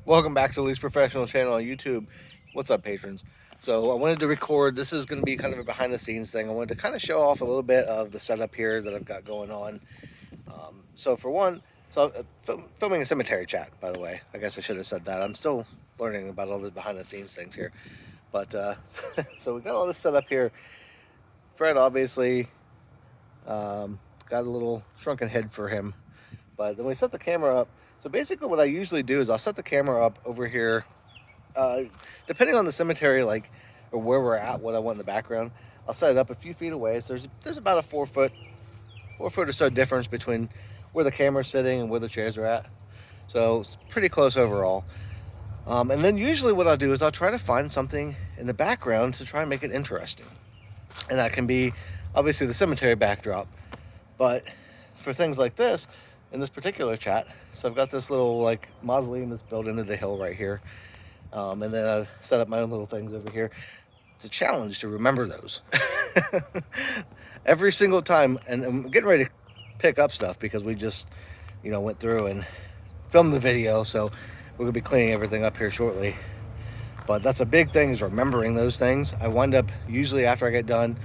Welcome back to the Least Professional channel on YouTube. What's up, patrons? So I wanted to record, this is going to be kind of a behind the scenes thing. I wanted to kind of show off a little bit of the setup here that I've got going on. So for one, filming a cemetery chat, by the way. I guess I should have said that. I'm still learning about all the behind the scenes things here. But so we got all this set up here. Fred obviously got a little shrunken head for him. But then we set the camera up. So basically what I usually do is I'll set the camera up over here, depending on the cemetery, like, or where we're at, what I want in the background. I'll set it up a few feet away. So there's about a 4 foot or so difference between where the camera's sitting and where the chairs are at. So it's pretty close overall. And then usually what I'll do is I'll try to find something in the background to try and make it interesting. And that can be obviously the cemetery backdrop. But for things like this, in this particular chat, so I've got this little like mausoleum that's built into the hill right here, and then I've set up my own little things over here. It's a challenge to remember those every single time, and I'm getting ready to pick up stuff because we just went through and filmed the video, so we're gonna be cleaning everything up here shortly. But that's a big thing, is remembering those things. I wind up, usually after I get done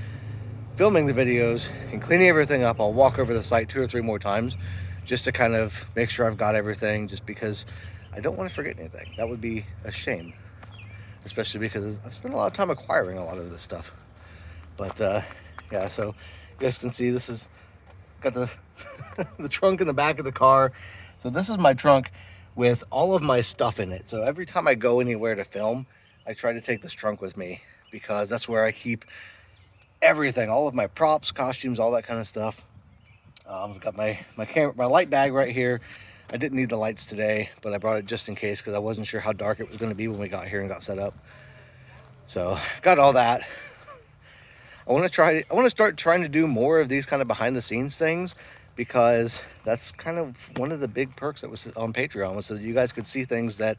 filming the videos and cleaning everything up, I'll walk over the site 2 or 3 more times just to kind of make sure I've got everything, just because I don't want to forget anything. That would be a shame, especially because I've spent a lot of time acquiring a lot of this stuff. But yeah, so you guys can see this is got the the trunk in the back of the car. So this is my trunk with all of my stuff in it. So every time I go anywhere to film, I try to take this trunk with me, because that's where I keep everything, all of my props, costumes, all that kind of stuff. I've got my camera, my light bag right here. I didn't need the lights today, but I brought it just in case, because I wasn't sure how dark it was going to be when we got here and got set up. So got all that. I want to start trying to do more of these kind of behind the scenes things, because that's kind of one of the big perks that was on Patreon, was so that you guys could see things that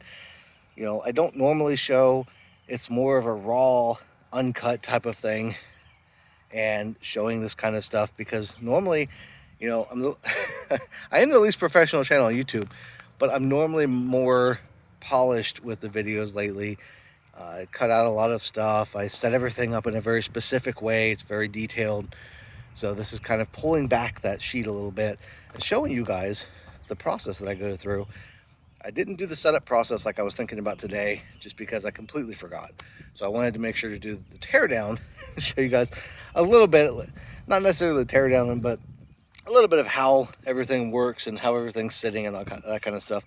I don't normally show. It's more of a raw, uncut type of thing, and showing this kind of stuff, because normally I am the least professional channel on YouTube, but I'm normally more polished with the videos lately. I cut out a lot of stuff. I set everything up in a very specific way. It's very detailed. So this is kind of pulling back that sheet a little bit and showing you guys the process that I go through. I didn't do the setup process like I was thinking about today, just because I completely forgot. So I wanted to make sure to do the teardown and show you guys a little bit, not necessarily the teardown, but a little bit of how everything works and how everything's sitting and that kind of stuff.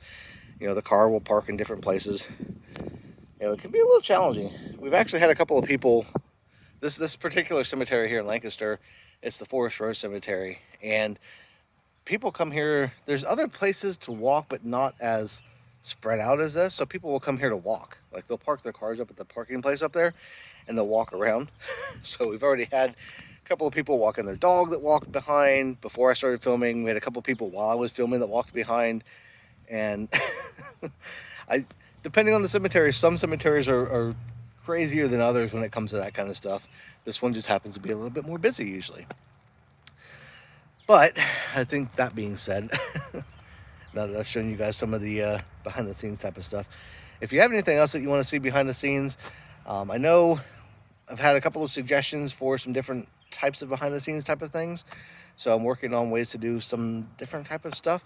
The car will park in different places. It can be a little challenging. We've actually had a couple of people, this particular cemetery here in Lancaster, it's the Forest Road Cemetery, and people come here. There's other places to walk, but not as spread out as this. So people will come here to walk. Like, they'll park their cars up at the parking place up there, and they'll walk around. So we've already had couple of people walking their dog that walked behind before I started filming. We had a couple of people while I was filming that walked behind. And depending on the cemetery, some cemeteries are crazier than others when it comes to that kind of stuff. This one just happens to be a little bit more busy usually. But I think that being said, now that I've shown you guys some of the behind the scenes type of stuff, if you have anything else that you want to see behind the scenes, I know I've had a couple of suggestions for some different types of behind the scenes type of things, so I'm working on ways to do some different type of stuff.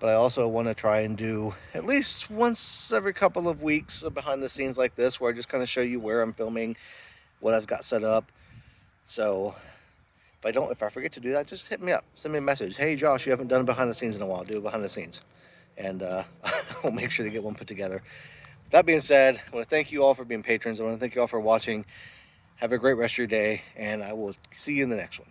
But I also want to try and do at least once every couple of weeks a behind the scenes like this, where I just kind of show you where I'm filming, what I've got set up. So if I forget to do that, just hit me up, send me a message. Hey Josh, you haven't done a behind the scenes in a while, do a behind the scenes, and I'll make sure to get one put together. That being said, I want to thank you all for being patrons. I want to thank you all for watching. Have a great rest of your day, and I will see you in the next one.